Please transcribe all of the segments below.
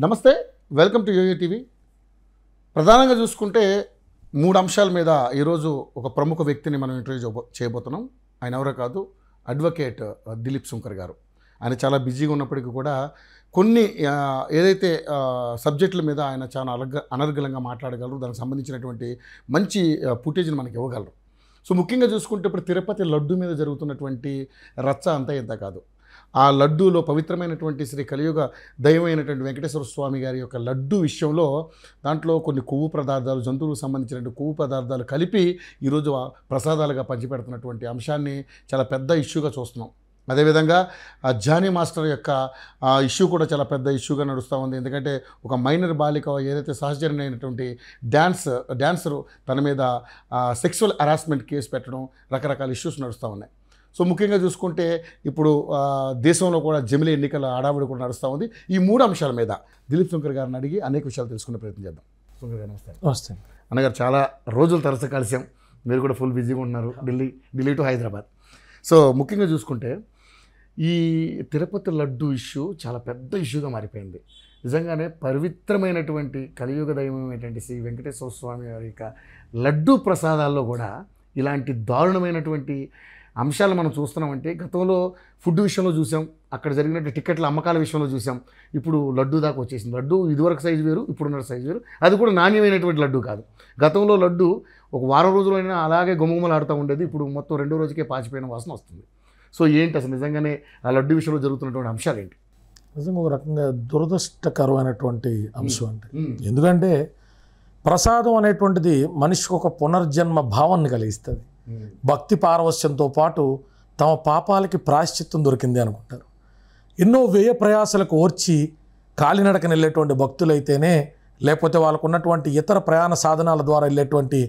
నమస్తే, welcome to yo-yo TV. ప్రధానంగా చూసుకుంటే 3 అంశాల మీద ఈరోజు ఒక ప్రముఖ వ్యక్తిని మనం ఇంటర్వ్యూ చేయబోతున్నాం. ఆయన ఎవరో కాదు, అడ్వకేట్ దిలీప్ శంకర్ గారు. ఆయన చాలా బిజీగా ఉన్నప్పటికీ కూడా కొన్ని ఏదైతే సబ్జెక్టుల మీద ఆయన చాలా అనర్గళంగా మాట్లాడగలరు, దానికి సంబంధించినటువంటి మంచి ఫుటేజ్ని మనకి ఇవ్వగలరు. సో ముఖ్యంగా చూసుకుంటే ఇప్పుడు తిరుపతి లడ్డు మీద జరుగుతున్నటువంటి రచ్చ అంతా ఇంత కాదు. ఆ లడ్డూలో పవిత్రమైనటువంటి శ్రీ కలియుగ దైవమైనటువంటి వెంకటేశ్వర స్వామి గారి యొక్క లడ్డు విషయంలో దాంట్లో కొన్ని కొవ్వు పదార్థాలు, జంతువులకు సంబంధించినటువంటి కొవ్వు పదార్థాలు కలిపి ఈరోజు ప్రసాదాలుగా పంచిపెడుతున్నటువంటి అంశాన్ని చాలా పెద్ద ఇష్యూగా చూస్తున్నాం. అదేవిధంగా జానీ మాస్టర్ యొక్క ఇష్యూ కూడా చాలా పెద్ద ఇష్యూగా నడుస్తూ ఉంది. ఎందుకంటే ఒక మైనర్ బాలిక ఏదైతే సహచరణ అయినటువంటి డ్యాన్సరు తన మీద సెక్సువల్ హరాస్మెంట్ కేసు పెట్టడం, రకరకాల ఇష్యూస్ నడుస్తూ ఉన్నాయి. సో ముఖ్యంగా చూసుకుంటే ఇప్పుడు దేశంలో కూడా జమిలీ ఎన్నికల హడావుడి కూడా నడుస్తూ ఉంది. ఈ 3 అంశాల మీద దిలీప్ శంకర్ గారిని అడిగి అనేక విషయాలు తెలుసుకునే ప్రయత్నం చేద్దాం. శంకర్ గారు నమస్తే. నమస్తే అన్నగారు, చాలా రోజులు తరచు కలిసాం, మీరు కూడా ఫుల్ బిజీగా ఉన్నారు. ఢిల్లీ టు హైదరాబాద్. సో ముఖ్యంగా చూసుకుంటే ఈ తిరుపతి లడ్డు ఇష్యూ చాలా పెద్ద ఇష్యూగా మారిపోయింది. నిజంగానే పవిత్రమైనటువంటి కలియుగ దైవమైనటువంటి శ్రీ వెంకటేశ్వర స్వామి వారి యొక్క లడ్డు ప్రసాదాల్లో కూడా ఇలాంటి దారుణమైనటువంటి అంశాలు మనం చూస్తున్నామంటే, గతంలో ఫుడ్ విషయంలో చూసాం, అక్కడ జరిగినట్టు టికెట్ల అమ్మకాల విషయంలో చూసాం. ఇప్పుడు లడ్డు దాకా వచ్చేసింది. లడ్డు ఇదివరకు సైజు వేరు, ఇప్పుడున్న సైజు వేరు. అది కూడా నాణ్యమైనటువంటి లడ్డు కాదు. గతంలో లడ్డు ఒక వారం రోజులైనా అలాగే గుమగుమలాడుతూ ఉండేది. ఇప్పుడు మొత్తం 2వ రోజుకే పాచిపోయిన వాసన వస్తుంది. సో ఏంటి అసలు నిజంగానే ఆ లడ్డు విషయంలో జరుగుతున్నటువంటి అంశాలు ఏంటి? నిజంగా ఒక రకంగా దురదృష్టకరమైనటువంటి అంశం అంటే, ఎందుకంటే ప్రసాదం అనేటువంటిది మనిషికి ఒక పునర్జన్మ భావాన్ని కలిగిస్తుంది. భక్తి పారవస్యంతో పాటు తమ పాపాలకి ప్రాయశ్చిత్తం దొరికింది అనుకుంటారు. ఎన్నో వ్యయ ప్రయాసాలకు ఓర్చి కాలినడకన వెళ్ళేటువంటి భక్తులైతేనే, లేకపోతే వాళ్ళకు ఉన్నటువంటి ఇతర ప్రయాణ సాధనాల ద్వారా వెళ్ళేటువంటి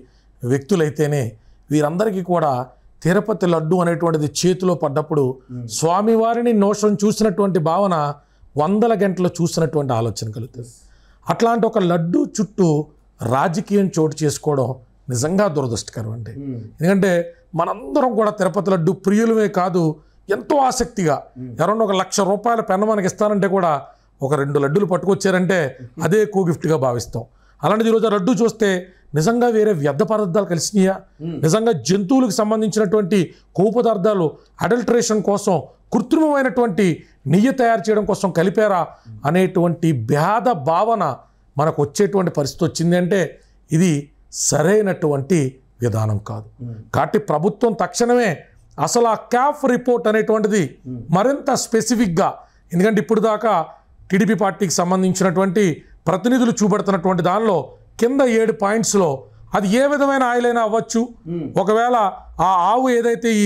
వ్యక్తులైతేనే, వీరందరికీ కూడా తిరుపతి లడ్డు అనేటువంటిది చేతిలో పడ్డప్పుడు స్వామివారిని నోషం చూసినటువంటి భావన 100 గంటలు చూసినటువంటి ఆలోచన కలుగుతుంది. అట్లాంటి ఒక లడ్డు చుట్టూ రాజకీయం చోటు చేసుకోవడం నిజంగా దురదృష్టకరం అండి. ఎందుకంటే మనందరం కూడా తిరుపతి లడ్డు ప్రియులమే కాదు, ఎంతో ఆసక్తిగా ఎవరన్నా ఒక ₹1,00,000 పెన్ను మనకి ఇస్తారంటే కూడా ఒక 2 లడ్డూలు పట్టుకొచ్చారంటే అదే ఎక్కువ గిఫ్ట్గా భావిస్తాం. అలాంటిది ఈరోజు లడ్డు చూస్తే నిజంగా వేరే వ్యర్థ పదార్థాలు కలిసినాయా, నిజంగా జంతువులకు సంబంధించినటువంటి కొవ్వు పదార్థాలు అడల్టరేషన్ కోసం, కృత్రిమమైనటువంటి నెయ్యి తయారు చేయడం కోసం కలిపారా అనేటువంటి భేద భావన మనకు వచ్చేటువంటి పరిస్థితి వచ్చింది. అంటే ఇది సరైనటువంటి విధానం కాదు. కాబట్టి ప్రభుత్వం తక్షణమే అసలు ఆ క్యాఫ్ రిపోర్ట్ అనేటువంటిది మరింత స్పెసిఫిక్గా, ఎందుకంటే ఇప్పుడు దాకా టీడీపీ పార్టీకి సంబంధించినటువంటి ప్రతినిధులు చూపెడుతున్నటువంటి దానిలో కింద 7 పాయింట్స్లో అది ఏ విధమైన ఆయిల్ అయినా అవ్వచ్చు. ఒకవేళ ఆ ఆవు ఏదైతే ఈ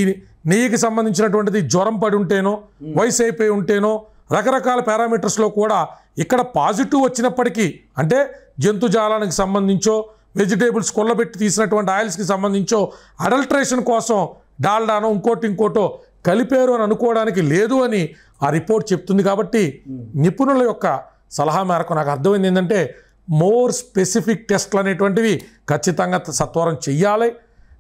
నెయ్యికి సంబంధించినటువంటిది జ్వరం పడి ఉంటేనో, వయసు అయిపోయి ఉంటేనో, రకరకాల పారామీటర్స్లో కూడా ఇక్కడ పాజిటివ్ వచ్చినప్పటికీ, అంటే జంతుజాలానికి సంబంధించో, వెజిటేబుల్స్ కొల్లబెట్టి తీసినటువంటి ఆయిల్స్కి సంబంధించో అడల్టరేషన్ కోసం డాల్డానో ఇంకోటో కలిపారు అని అనుకోవడానికి లేదు అని ఆ రిపోర్ట్ చెప్తుంది. కాబట్టి నిపుణుల యొక్క సలహా మేరకు నాకు అర్థమైంది ఏంటంటే, మోర్ స్పెసిఫిక్ టెస్ట్లు అనేటువంటివి ఖచ్చితంగా సత్వరం చెయ్యాలి.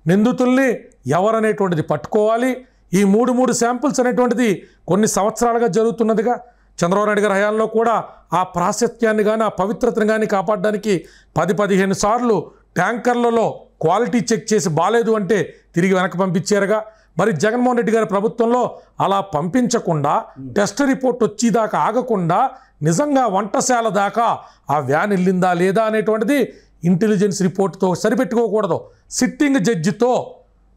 నిందితుల్ని ఎవరనేటువంటిది పట్టుకోవాలి. ఈ 3 శాంపుల్స్ అనేటువంటిది కొన్ని సంవత్సరాలుగా జరుగుతున్నదిగా. చంద్రబాబు నాయుడు గారి హయాంలో కూడా ఆ ప్రాశస్త్యాన్ని కానీ, ఆ పవిత్రతను కానీ కాపాడడానికి 10-15 సార్లు ట్యాంకర్లలో క్వాలిటీ చెక్ చేసి బాలేదు అంటే తిరిగి వెనక్కి పంపించారుగా. మరి జగన్మోహన్ రెడ్డి గారి ప్రభుత్వంలో అలా పంపించకుండా, టెస్ట్ రిపోర్ట్ వచ్చేదాకా ఆగకుండా నిజంగా వంటశాల దాకా ఆ వ్యాన్ వెళ్ళిందా లేదా అనేటువంటిది ఇంటెలిజెన్స్ రిపోర్ట్తో సరిపెట్టుకోకూడదు. సిట్టింగ్ జడ్జితో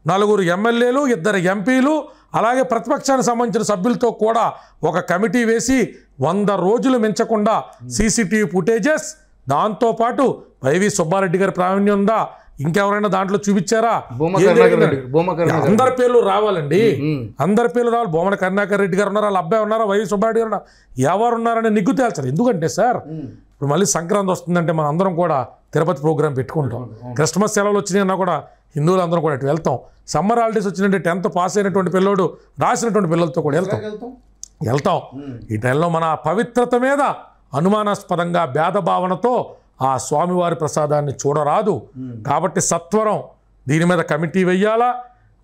4 ఎమ్మెల్యేలు, 2 ఎంపీలు, అలాగే ప్రతిపక్షానికి సంబంధించిన సభ్యులతో కూడా ఒక కమిటీ వేసి 100 రోజులు మించకుండా సీసీటీవీ ఫుటేజెస్, దాంతోపాటు వైవి సుబ్బారెడ్డి గారి ప్రావీణ్యం ఉందా, ఇంకెవరైనా దాంట్లో చూపించారా, అందరి పేర్లు రావాలండి. అందరి పేర్లు రావాలి. బొమ్మన కరుణాకర్ రెడ్డి గారు ఉన్నారా, వాళ్ళ అబ్బాయి ఉన్నారా, వైవి సుబ్బారెడ్డి గారు ఉన్నారా, ఎవరున్నారని నిగ్గు తేల్చారు. ఎందుకంటే సార్, ఇప్పుడు మళ్ళీ సంక్రాంతి వస్తుందంటే మనం అందరం కూడా తిరుపతి ప్రోగ్రాం పెట్టుకుంటాం. క్రిస్మస్ సెలవులు వచ్చినాయన్నా కూడా హిందువులు అందరం కూడా ఇటు వెళ్తాం. సమ్మర్ హాలిడేస్ వచ్చిందంటే 10th పాస్ అయినటువంటి పిల్లోడు రాసినటువంటి పిల్లలతో కూడా వెళ్తాం. ఈ టైంలో మన పవిత్రత మీద అనుమానాస్పదంగా భేదభావనతో ఆ స్వామివారి ప్రసాదాన్ని చూడరాదు. కాబట్టి సత్వరం దీని మీద కమిటీ వెయ్యాలా.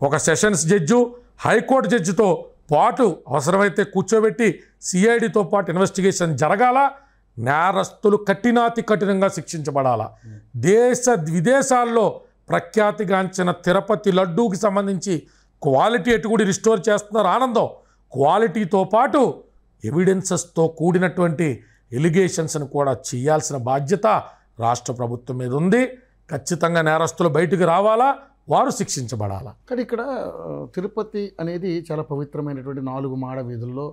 ఒక సెషన్స్ జడ్జు, హైకోర్టు జడ్జితో పాటు అవసరమైతే కూర్చోబెట్టి సిఐడితో పాటు ఇన్వెస్టిగేషన్ జరగాల. నేరస్తులు కఠినాతి కఠినంగా శిక్షించబడాలా. దేశ విదేశాల్లో ప్రఖ్యాతిగాంచిన తిరుపతి లడ్డూకి సంబంధించి క్వాలిటీ ఎటుకుడి రిస్టోర్ చేస్తున్నారు, ఆనందం. క్వాలిటీతో పాటు ఎవిడెన్సెస్తో కూడినటువంటి ఎలిగేషన్స్ని కూడా చేయాల్సిన బాధ్యత రాష్ట్ర ప్రభుత్వం మీద ఉంది. ఖచ్చితంగా నేరస్తులు బయటకు రావాలా, వారు శిక్షించబడాలా. కానీ ఇక్కడ తిరుపతి అనేది చాలా పవిత్రమైనటువంటి 4 మాడ వీధుల్లో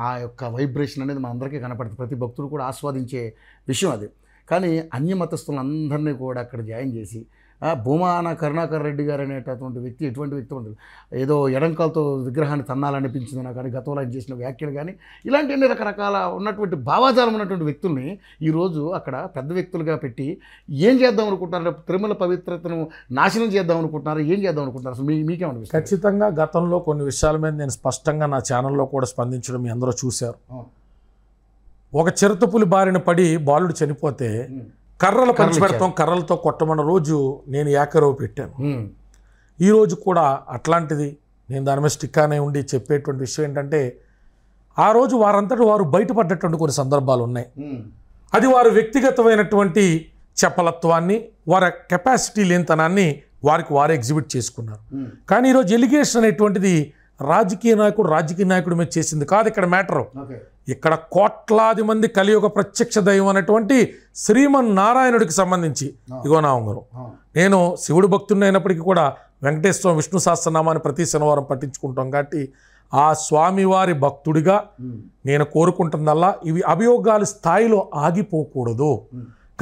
ఆ యొక్క వైబ్రేషన్ అనేది మనందరికీ కనపడుతుంది. ప్రతి భక్తుడు కూడా ఆస్వాదించే విషయం అది. కానీ అన్యమతస్థులందరినీ కూడా అక్కడ జాయిన్ చేసి భూమాన కరుణాకర్ రెడ్డి గారు అనేటటువంటి వ్యక్తి ఎటువంటి వ్యక్తి ఉండదు. ఏదో ఎడంకాలతో విగ్రహాన్ని తన్నాలనిపించింది నాకు, కానీ గతంలో ఆయన చేసిన వ్యాఖ్యలు కానీ ఇలాంటి రకరకాల ఉన్నటువంటి భావాజాలం ఉన్నటువంటి వ్యక్తుల్ని ఈరోజు అక్కడ పెద్ద వ్యక్తులుగా పెట్టి ఏం చేద్దాం అనుకుంటున్నారు? తిరుమల పవిత్రతను నాశనం చేద్దాం అనుకుంటున్నారు, ఏం చేద్దాం అనుకుంటున్నారు? అసలు మీకేమనిపిస్తుంది? ఖచ్చితంగా గతంలో కొన్ని విషయాల మీద నేను స్పష్టంగా నా ఛానల్లో కూడా స్పందించడం మీ అందరూ చూశారు. ఒక చిరుతపులి బారిన పడి బాలుడు చనిపోతే కర్రలు పంచిపెడతాం, కర్రలతో కొట్టమన్న రోజు నేను ఏకరవు పెట్టాను. ఈరోజు కూడా అట్లాంటిది నేను దాని మీద స్టిక్కానే ఉండి చెప్పేటువంటి విషయం ఏంటంటే, ఆ రోజు వారంతటి వారు బయటపడ్డటువంటి కొన్ని సందర్భాలు ఉన్నాయి. అది వారు వ్యక్తిగతమైనటువంటి చపలత్వాన్ని, వారి కెపాసిటీ లేనితనాన్ని వారికి వారే ఎగ్జిబిట్ చేసుకున్నారు. కానీ ఈరోజు ఎలిగేషన్ అనేటువంటిది రాజకీయ నాయకుడు మీద చేసింది కాదు ఇక్కడ మ్యాటరు. ఇక్కడ కోట్లాది మంది కలియుగ ప్రత్యక్ష దైవం అనేటువంటి శ్రీమన్నారాయణుడికి సంబంధించి ఇగో నా ఉంగరం. నేను శివుడు భక్తుడిని అయినప్పటికీ కూడా వెంకటేశ్వర విష్ణు సహస్రనామాన్ని ప్రతి శనివారం పట్టించుకుంటాం కాబట్టి ఆ స్వామివారి భక్తుడిగా నేను కోరుకుంటుందల్లా ఇవి అభియోగాల స్థాయిలో ఆగిపోకూడదు.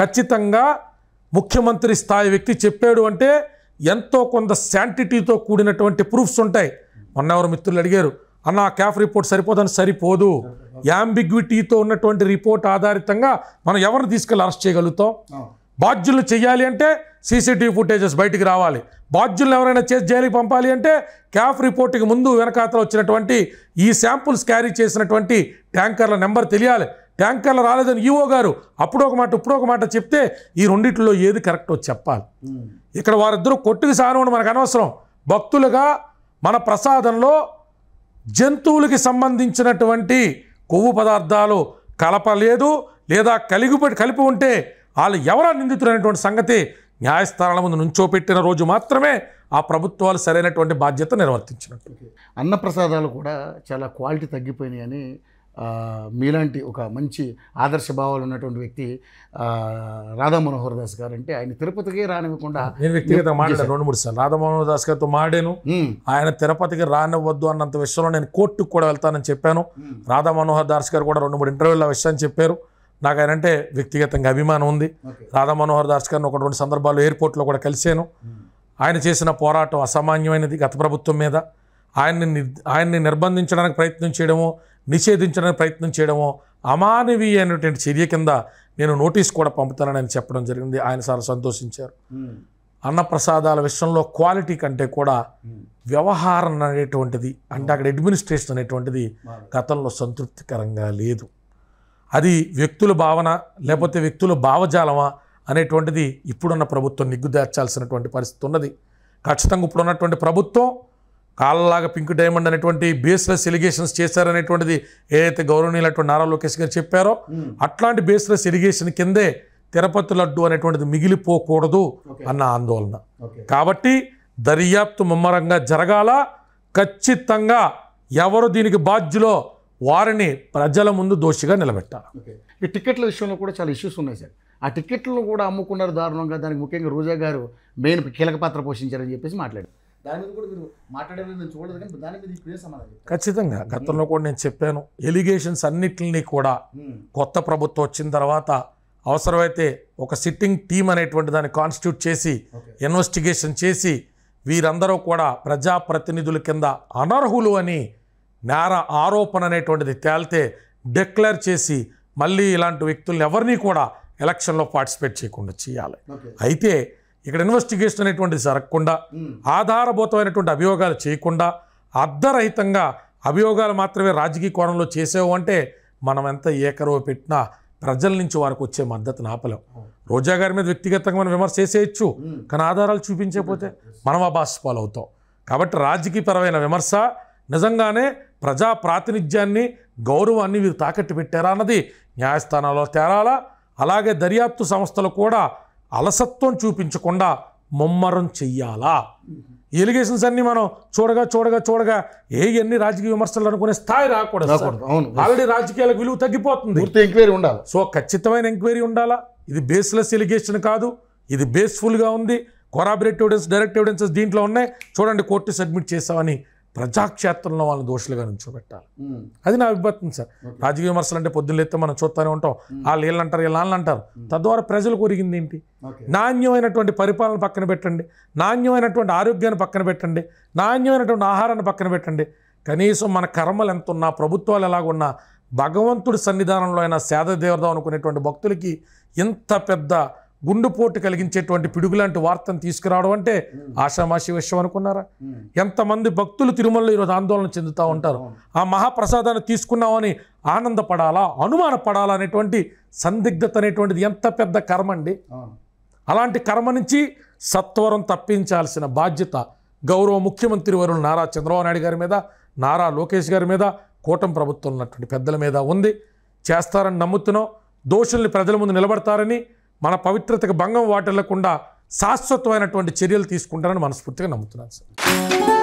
ఖచ్చితంగా ముఖ్యమంత్రి స్థాయి వ్యక్తి చెప్పాడు అంటే ఎంతో కొంత శాంటిటీతో కూడినటువంటి ప్రూఫ్స్ ఉంటాయి. మొన్న ఎవరు మిత్రులు అడిగారు, అన్న క్యాఫ్ రిపోర్ట్ సరిపోదని. సరిపోదు. యాంబిగ్విటీతో ఉన్నటువంటి రిపోర్ట్ ఆధారితంగా మనం ఎవరిని తీసుకెళ్ళి అరెస్ట్ చేయగలుగుతాం? బాధ్యులను చేయాలి అంటే సీసీటీవీ ఫుటేజెస్ బయటికి రావాలి. బాధ్యులను ఎవరైనా చేసి జైలుకి పంపాలి అంటే క్యాఫ్ రిపోర్ట్కి ముందు వెనకాతలో వచ్చినటువంటి ఈ శాంపుల్స్ క్యారీ చేసినటువంటి ట్యాంకర్ల నెంబర్ తెలియాలి. ట్యాంకర్లు రాలేదని ఈఓ గారు అప్పుడు ఒక మాట ఇప్పుడు ఒక మాట చెప్తే ఈ రెండిట్లో ఏది కరెక్టో చెప్పాలి. ఇక్కడ వారిద్దరూ కొట్టుకు సానవడం మనకు అనవసరం. భక్తులుగా మన ప్రసాదంలో జంతువులకి సంబంధించినటువంటి కొవ్వు పదార్థాలు కలపలేదు, లేదా కలిపి ఉంటే వాళ్ళు ఎవరా నిందితులైనటువంటి సంగతి న్యాయస్థానాల ముందు నుంచోపెట్టిన రోజు మాత్రమే ఆ ప్రభుత్వాలు సరైనటువంటి బాధ్యత నిర్వర్తించినట్టు. అన్నప్రసాదాలు కూడా చాలా క్వాలిటీ తగ్గిపోయినాయని మీలాంటి ఒక మంచి ఆదర్శ భావాలు ఉన్నటువంటి వ్యక్తి రాధా మనోహర్ దాస్ గారు అంటే ఆయన తిరుపతికి రానివ్వకుండా నేను వ్యక్తిగతంగా మాట్లాడాను 2-3 సార్లు. రాధా మనోహర్ దాస్ గారితో మాడాను. ఆయన తిరుపతికి రానివ్వద్దు అన్నంత విషయంలో నేను కోర్టుకు కూడా వెళ్తానని చెప్పాను. రాధా మనోహర్ దాస్ గారు కూడా 2-3 ఇంటర్వ్యూల విషయాన్ని చెప్పారు. నాకు ఆయన అంటే వ్యక్తిగతంగా అభిమానం ఉంది. రాధా మనోహర్ దాస్ గారిని 1-2 సందర్భాల్లో ఎయిర్పోర్ట్లో కూడా కలిశాను. ఆయన చేసిన పోరాటం అసామాన్యమైనది గత ప్రభుత్వం మీద. ఆయన్ని నిర్బంధించడానికి ప్రయత్నం చేయడమో, నిషేధించడానికి ప్రయత్నం చేయడమో అమానవీయమైనటువంటి చర్య కింద నేను నోటీస్ కూడా పంపుతానని చెప్పడం జరిగింది. ఆయన చాలా సంతోషించారు. అన్నప్రసాదాల విషయంలో క్వాలిటీ కంటే కూడా వ్యవహారం అనేటువంటిది, అంటే అక్కడ అడ్మినిస్ట్రేషన్ అనేటువంటిది గతంలో సంతృప్తికరంగా లేదు. అది వ్యక్తుల భావన లేకపోతే వ్యక్తుల భావజాలమా అనేటువంటిది ఇప్పుడున్న ప్రభుత్వం నిగ్గుదార్చాల్సినటువంటి పరిస్థితి ఉన్నది. ఖచ్చితంగా ఇప్పుడున్నటువంటి ప్రభుత్వం కాళ్ళలాగా పింక్ డైమండ్ అనేటువంటి బేస్లెస్ ఎలిగేషన్స్ చేశారనేటువంటిది ఏదైతే గౌరవనీయులైనటువంటి నారా లోకేష్ గారు చెప్పారో అట్లాంటి బేస్లెస్ ఎలిగేషన్ కిందే తిరుపతి లడ్డు అనేటువంటిది మిగిలిపోకూడదు అన్న ఆందోళన. కాబట్టి దర్యాప్తు ముమ్మరంగా జరగాల. ఖచ్చితంగా ఎవరు దీనికి బాధ్యులో వారిని ప్రజల ముందు దోషిగా నిలబెట్టాలి. ఈ టికెట్ల విషయంలో కూడా చాలా ఇష్యూస్ ఉన్నాయి సార్. ఆ టికెట్లను కూడా అమ్ముకున్నారు దారుణంగా. దానికి ముఖ్యంగా రోజా గారు మెయిన్ కీలక పాత్ర పోషించారని చెప్పేసి మాట్లాడారు. దాని మీద కూడా మీరు మాట్లాడేది నేను చూడలేదు, కానీ దాని మీద ఇప్పుడు సమాధానం. ఖచ్చితంగా గతంలో కూడా నేను చెప్పాను, ఎలిగేషన్స్ అన్నిటిని కూడా కొత్త ప్రభుత్వం వచ్చిన తర్వాత అవసరమైతే ఒక సిట్టింగ్ టీం అనేటువంటి దాన్ని కాన్స్టిట్యూట్ చేసి ఇన్వెస్టిగేషన్ చేసి వీరందరూ కూడా ప్రజాప్రతినిధుల కింద అనర్హులు అని నేర ఆరోపణ అనేటువంటిది తేలితే డిక్లేర్ చేసి మళ్ళీ ఇలాంటి వ్యక్తులను ఎవరిని కూడా ఎలక్షన్లో పార్టిసిపేట్ చేయకుండా చేయాలి. అయితే ఇక్కడ ఇన్వెస్టిగేషన్ అనేటువంటిది జరగకుండా, ఆధారభూతమైనటువంటి అభియోగాలు చేయకుండా, అర్ధరహితంగా అభియోగాలు మాత్రమే రాజకీయ కోణంలో చేసేవు అంటే మనం ఎంత ఏకరవ పెట్టినా ప్రజల నుంచి వారికి వచ్చే మద్దతును ఆపలేం. రోజా గారి మీద వ్యక్తిగతంగా మనం విమర్శ చేసేయచ్చు, కానీ ఆధారాలు చూపించకపోతే మనం ఆ బాస్ ఫాలో అవుతాం. కాబట్టి రాజకీయపరమైన విమర్శ నిజంగానే ప్రజా ప్రాతినిధ్యాన్ని గౌరవాన్ని వీరు తాకట్టు పెట్టారా అన్నది న్యాయస్థానాల్లో తేరాలా. అలాగే దర్యాప్తు సంస్థలు కూడా అలసత్వం చూపించకుండా ముమ్మరం చెయ్యాలా. ఎలిగేషన్స్ అన్ని మనం చూడగా ఎన్ని రాజకీయ విమర్శలు అనుకునే స్థాయి రాకూడదు. ఆల్రెడీ రాజకీయాలకు విలువ తగ్గిపోతుంది. ఎంక్వైరీ ఉండాలి. సో ఖచ్చితమైన ఎంక్వైరీ ఉండాలా. ఇది బేస్లెస్ ఎలిగేషన్ కాదు, ఇది బేస్ఫుల్గా ఉంది. కొరాబరేట్ ఎవిడెన్స్, డైరెక్ట్ ఎవిడెన్సెస్ దీంట్లో ఉన్నాయి. చూడండి, కోర్టు సబ్మిట్ చేసామని ప్రజాక్షేత్రంలో వాళ్ళని దోషులుగా నుంచోబెట్టాలి. అది నా అభిప్రాయం సార్. రాజకీయ విమర్శలు అంటే పొద్దున్న లేస్తే మనం చూస్తూనే ఉంటాం. వాళ్ళు వీళ్ళంటారు, వీళ్ళు అంటారు. తద్వారా ప్రజలకు ఒరిగింది ఏంటి? నాణ్యమైనటువంటి పరిపాలన పక్కన పెట్టండి, నాణ్యమైనటువంటి ఆరోగ్యాన్ని పక్కన పెట్టండి, నాణ్యమైనటువంటి ఆహారాన్ని పక్కన పెట్టండి. కనీసం మన కర్మలు ఎంత ఉన్నా, ప్రభుత్వాలు ఎలాగున్నా, భగవంతుడి సన్నిధానంలో అయినా సేద దేవదాం అనుకునేటువంటి భక్తులకి ఇంత పెద్ద గుండెపోటు కలిగించేటువంటి పిడుగులాంటి వార్తను తీసుకురావడం అంటే ఆషామాషి విషయం అనుకున్నారా? ఎంతమంది భక్తులు తిరుమలలో ఈరోజు ఆందోళన చెందుతూ ఉంటారు. ఆ మహాప్రసాదాన్ని తీసుకున్నామని ఆనందపడాలా, అనుమానపడాలా అనేటువంటి సందిగ్ధత అనేటువంటిది ఎంత పెద్ద కర్మ అండి. అలాంటి కర్మ నుంచి సత్వరం తప్పించాల్సిన బాధ్యత గౌరవ ముఖ్యమంత్రి వర్యులు నారా చంద్రబాబు నాయుడు గారి మీద, నారా లోకేష్ గారి మీద, కూటమి ప్రభుత్వం ఉన్నటువంటి పెద్దల మీద ఉంది. చేస్తారని నమ్ముతున్నాం. దోషుల్ని ప్రజల ముందు నిలబడతారని, మన పవిత్రతకు భంగం వాటిల్లకుండా శాశ్వతమైనటువంటి చర్యలు తీసుకుంటారని మనస్ఫూర్తిగా నమ్ముతున్నాను సార్.